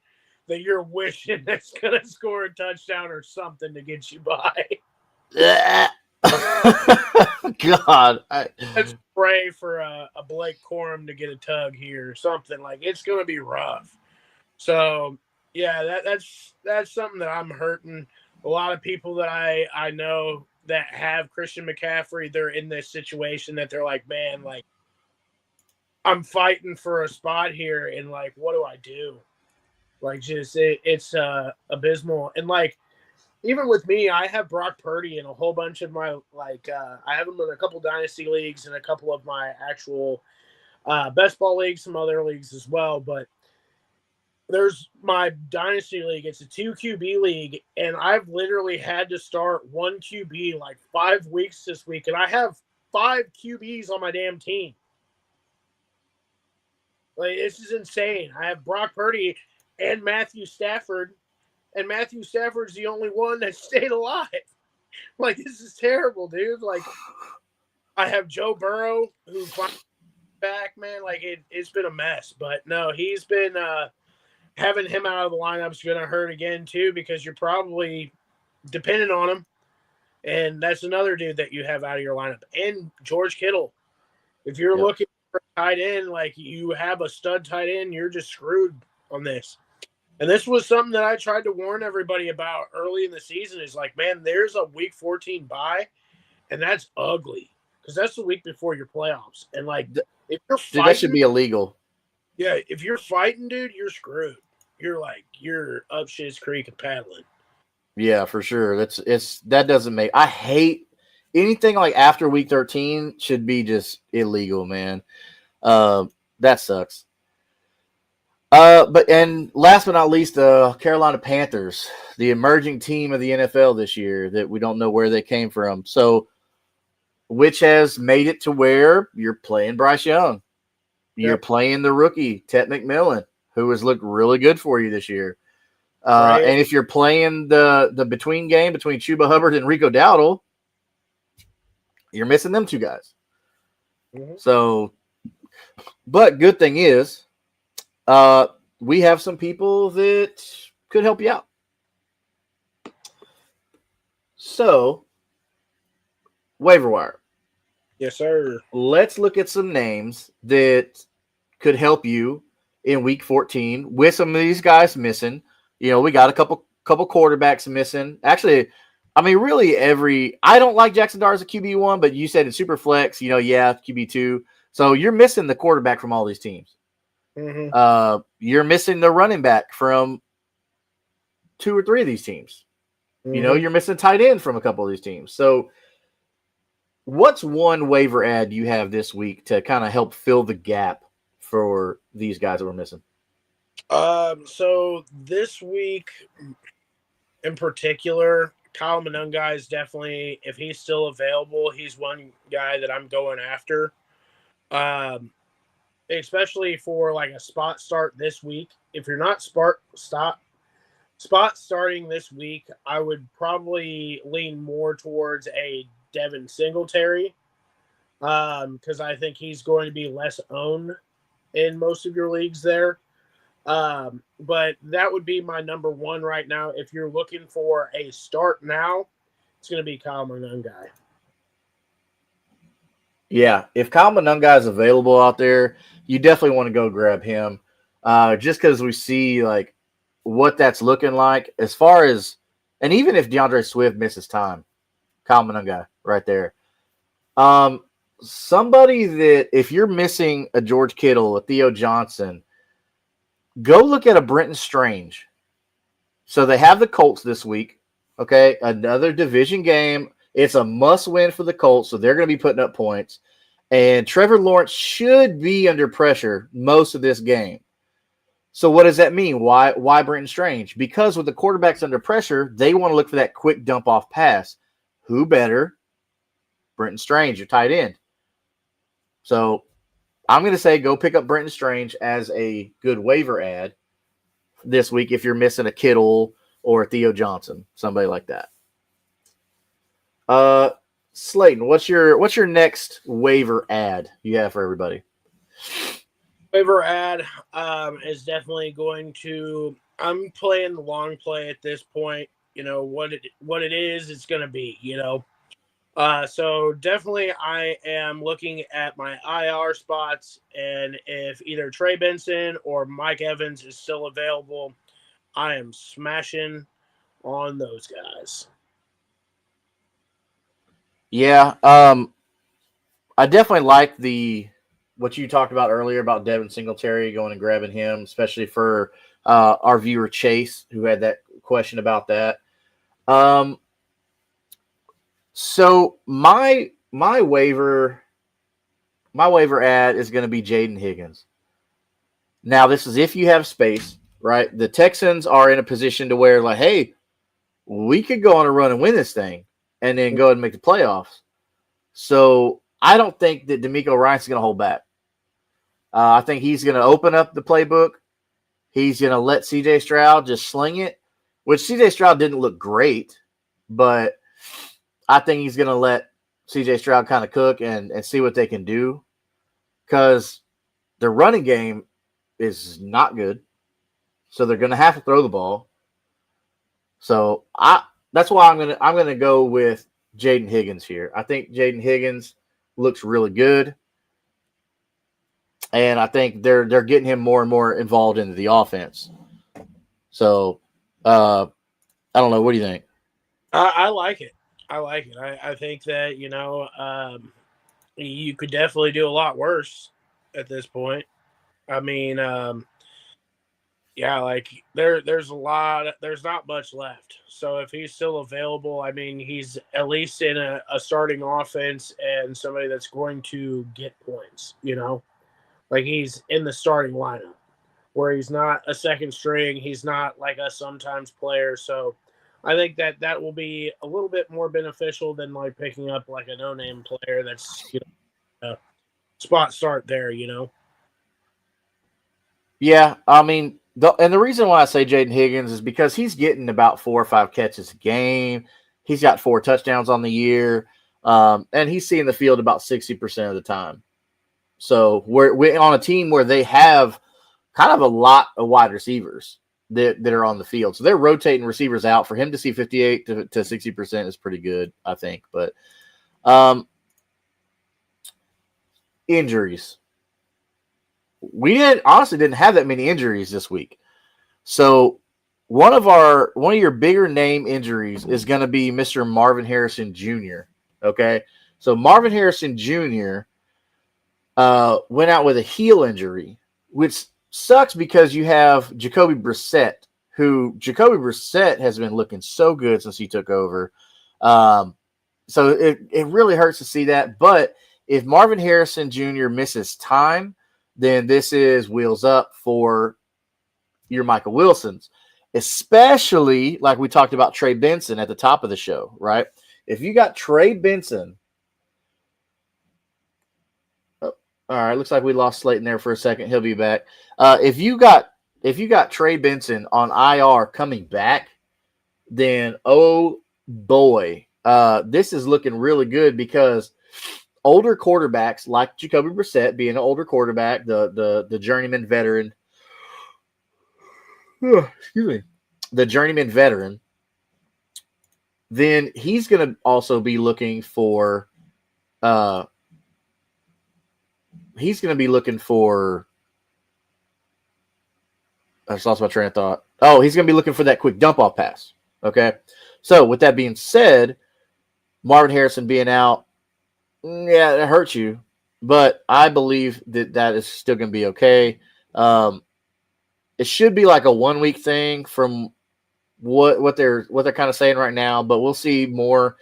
that you're wishing that's going to score a touchdown or something to get you by. God. Let's pray for a Blake Corum to get a tug here or something. Like, it's going to be rough. So, yeah, that's something that I'm hurting. A lot of people that I know that have Christian McCaffrey, they're in this situation that they're like, man, like, I'm fighting for a spot here, and like, what do I do? Like, just it's abysmal. And like, even with me, I have Brock Purdy in a whole bunch of my I have him in a couple dynasty leagues and a couple of my actual best ball leagues, some other leagues as well. But there's my dynasty league. It's a 2 QB league, and I've literally had to start 1 QB like 5 weeks this week, and I have 5 QBs on my damn team. Like, this is insane. I have Brock Purdy and Matthew Stafford, and Matthew Stafford's the only one that stayed alive. Like, this is terrible, dude. Like, I have Joe Burrow, who finally back, man. Like, it's been a mess. But, no, he's been having him out of the lineup is going to hurt again, too, because you're probably dependent on him. And that's another dude that you have out of your lineup. And George Kittle. If you're looking for a tight end, like you have a stud tight end, you're just screwed on this. And this was something that I tried to warn everybody about early in the season is like, man, there's a week 14 bye, and that's ugly because that's the week before your playoffs. And like, if you're fighting, dude, that should be illegal. Yeah, if you're fighting, dude, you're screwed. You're up shit's creek and paddling. Yeah, for sure. That doesn't make. I hate anything like after week 13 should be just illegal, man. That sucks. But last but not least, the Carolina Panthers, the emerging team of the NFL this year that we don't know where they came from. So, which has made it to where you're playing Bryce Young. You're playing the rookie, Ted McMillan, who has looked really good for you this year. Right. And if you're playing the between game between Chuba Hubbard and Rico Dowdle, you're missing them 2 guys. Mm-hmm. So, but good thing is, we have some people that could help you out. So, waiver wire. Yes, sir. Let's look at some names that could help you in week 14 with some of these guys missing. You know, we got a couple quarterbacks missing. Actually, I mean, really I don't like Jackson Dart as a QB1, but you said in super flex, QB2. So you're missing the quarterback from all these teams. Mm-hmm. You're missing the running back from 2 or 3 of these teams. Mm-hmm. You're missing tight end from a couple of these teams. So what's one waiver ad you have this week to kind of help fill the gap for these guys that we're missing? So this week in particular, Kyle Monunga is definitely, if he's still available, he's one guy that I'm going after. Especially for like a spot start this week. If you're not spot starting this week, I would probably lean more towards a Devin Singletary, because I think he's going to be less owned in most of your leagues there. But that would be my number one right now. If you're looking for a start now, it's going to be Kyle Monunga. Yeah, if Kyle Monunga is available out there, you definitely want to go grab him. Just because we see like what that's looking like as far as, and even if DeAndre Swift misses time, Kyle Monunga right there. Somebody that if you're missing a George Kittle, a Theo Johnson, go look at a Brenton Strange. So they have the Colts this week. Okay, another division game. It's a must-win for the Colts, so they're going to be putting up points. And Trevor Lawrence should be under pressure most of this game. So what does that mean? Why Brenton Strange? Because with the quarterbacks under pressure, they want to look for that quick dump-off pass. Who better? Brenton Strange, your tight end. So I'm going to say go pick up Brenton Strange as a good waiver ad this week if you're missing a Kittle or a Theo Johnson, somebody like that. Slayton, what's your next waiver ad you have for everybody? Waiver ad is definitely going to. I'm playing the long play at this point. You know what it is. It's going to be. So definitely I am looking at my IR spots, and if either Trey Benson or Mike Evans is still available, I am smashing on those guys. Yeah, I definitely like what you talked about earlier about Devin Singletary going and grabbing him, especially for our viewer Chase, who had that question about that. So my waiver ad is going to be Jaden Higgins. Now, this is if you have space, right? The Texans are in a position to where, like, hey, we could go on a run and win this thing and then go ahead and make the playoffs. So I don't think that D'Amico Ryan's going to hold back. I think he's going to open up the playbook. He's going to let C.J. Stroud just sling it, which C.J. Stroud didn't look great, but I think he's going to let C.J. Stroud kind of cook and see what they can do, because the running game is not good. So they're going to have to throw the ball. So that's why I'm gonna go with Jaden Higgins here. I think Jaden Higgins looks really good, and I think they're getting him more and more involved into the offense. So I don't know. What do you think? I like it. I think that you could definitely do a lot worse at this point. I mean, yeah, like there's not much left. So if he's still available, I mean, he's at least in a starting offense and somebody that's going to get points, like he's in the starting lineup where he's not a second string. He's not like a sometimes player. So I think that will be a little bit more beneficial than like picking up like a no-name player that's, a spot start there, Yeah, I mean, the reason why I say Jaden Higgins is because he's getting about 4 or 5 catches a game. He's got 4 touchdowns on the year, and he's seeing the field about 60% of the time. So we're on a team where they have kind of a lot of wide receivers that are on the field. So they're rotating receivers out. For him to see 58 to 60% is pretty good, I think. But injuries. We honestly didn't have that many injuries this week. So one of your bigger name injuries is going to be Mr. Marvin Harrison Jr. Okay, so Marvin Harrison Jr. Went out with a heel injury, which sucks because you have Jacoby Brissett, Jacoby Brissett has been looking so good since he took over. So it really hurts to see that. But if Marvin Harrison Jr. misses time, then this is wheels up for your Michael Wilsons. especially like we talked about Trey Benson at the top of the show, right? If you got Trey Benson, all right, looks like we lost Slayton there for a second. He'll be back. If you got Trey Benson on IR coming back, then oh boy, this is looking really good because older quarterbacks like Jacoby Brissett being an older quarterback, the journeyman veteran, excuse me, the journeyman veteran, then he's going to also be looking for he's going to be looking for I just lost my train of thought. Oh, he's going to be looking for that quick dump off pass. Okay. So with that being said, Marvin Harrison being out, yeah, it hurts you, but I believe that is still going to be okay. It should be like a 1 week thing from what they're kind of saying right now, but we'll see more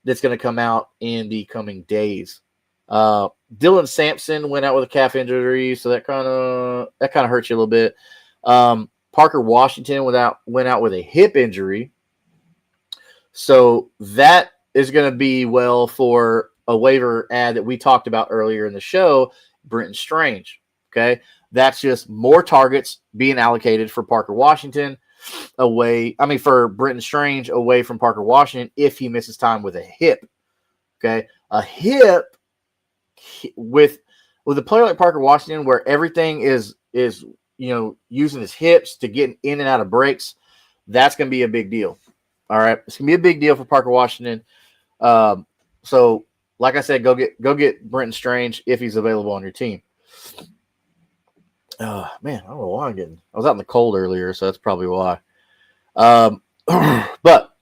that's going to come out in the coming days. Dylan Sampson went out with a calf injury, so that kind of hurts you a little bit. Parker Washington went out with a hip injury, so that is going to be well for a waiver ad that we talked about earlier in the show, Brenton Strange. Okay, that's just more targets being allocated for Parker Washington for Brenton Strange away from Parker Washington if he misses time with a hip. Okay, a hip with a player like Parker Washington, where everything is using his hips to get in and out of breaks, that's going to be a big deal. All right, it's going to be a big deal for Parker Washington. So, like I said, go get Brenton Strange if he's available on your team. Man, I don't know why I was out in the cold earlier, so that's probably why. But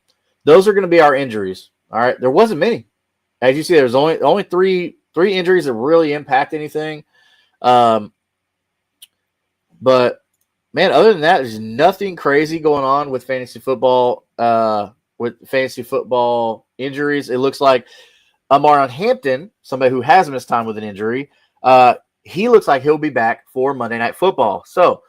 those are going to be our injuries. All right, there wasn't many, as you see. There's only three injuries that really impact anything. But man, other than that, there's nothing crazy going on with fantasy football. With fantasy football injuries, it looks like Amarion Hampton, somebody who has missed time with an injury, he looks like he'll be back for Monday Night Football. So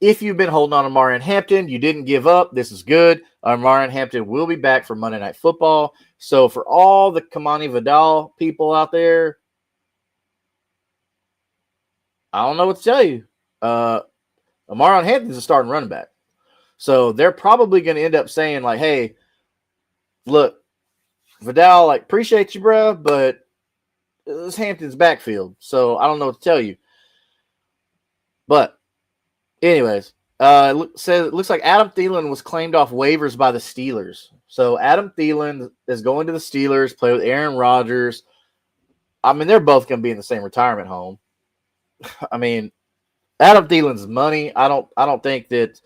if you've been holding on to Amarion Hampton, you didn't give up. This is good. Amarion Hampton will be back for Monday Night Football. So for all the Kamani Vidal people out there, I don't know what to tell you. Amarion Hampton's a starting running back. So they're probably going to end up saying, like, hey, look, Vidal, like, appreciate you, bro, but this Hampton's backfield. So I don't know what to tell you. But anyways, it looks like Adam Thielen was claimed off waivers by the Steelers. So Adam Thielen is going to the Steelers, play with Aaron Rodgers. I mean, they're both going to be in the same retirement home. I mean, Adam Thielen's money. I don't think that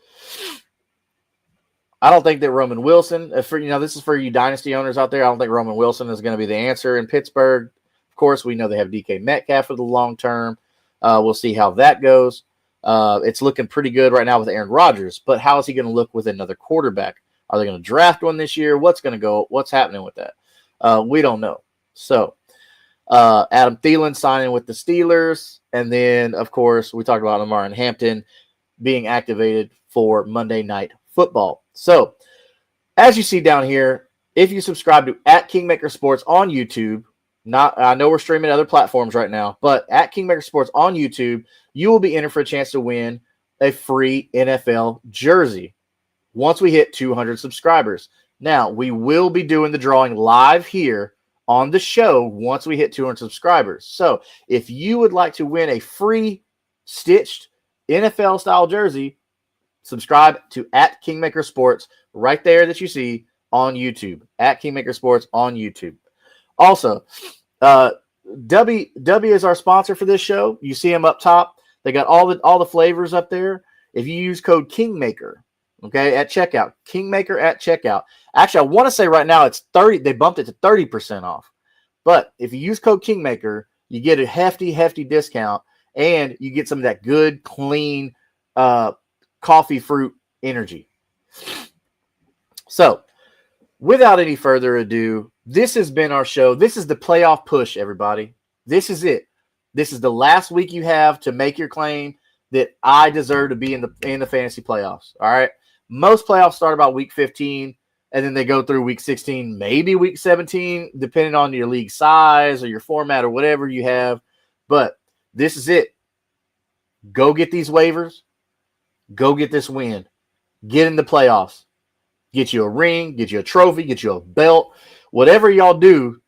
Roman Wilson, this is for you dynasty owners out there, I don't think Roman Wilson is going to be the answer in Pittsburgh. Of course, we know they have DK Metcalf for the long term. We'll see how that goes. It's looking pretty good right now with Aaron Rodgers, but how is he going to look with another quarterback? Are they going to draft one this year? What's happening with that? We don't know. So Adam Thielen signing with the Steelers. And then, of course, we talked about Amarion Hampton being activated for Monday Night Football. So, as you see down here, if you subscribe to @Kingmaker Sports on YouTube, I know we're streaming other platforms right now, but @Kingmaker Sports on YouTube, you will be entered for a chance to win a free NFL jersey once we hit 200 subscribers. Now, we will be doing the drawing live here on the show once we hit 200 subscribers. So, if you would like to win a free stitched NFL-style jersey, subscribe to @Kingmaker Sports right there that you see on YouTube. @Kingmaker Sports on YouTube. Also, W is our sponsor for this show. You see them up top. They got all the flavors up there. If you use code Kingmaker, okay, at checkout, Kingmaker at checkout. Actually, I want to say right now it's 30. They bumped it to 30% off. But if you use code Kingmaker, you get a hefty discount, and you get some of that good, clean coffee fruit energy. So, without any further ado, this has been our show. This is the playoff push, everybody. This is it. This is the last week you have to make your claim that I deserve to be in the fantasy playoffs. All right. Most playoffs start about week 15, and then they go through week 16, maybe week 17, depending on your league size or your format or whatever you have. But this is it. Go get these waivers. Go get this win. Get in the playoffs. Get you a ring, get you a trophy, get you a belt. Whatever y'all do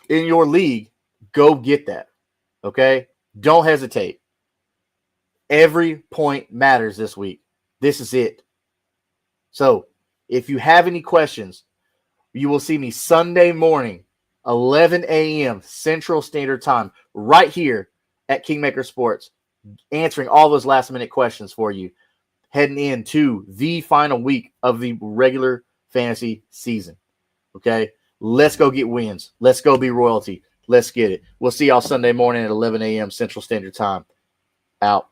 in your league, go get that. Okay? Don't hesitate. Every point matters this week. This is it. So, if you have any questions, you will see me Sunday morning, 11 a.m. Central Standard Time, right here at Kingmaker Sports, answering all those last-minute questions for you, heading into the final week of the regular fantasy season. Okay? Let's go get wins. Let's go be royalty. Let's get it. We'll see y'all Sunday morning at 11 a.m. Central Standard Time. Out.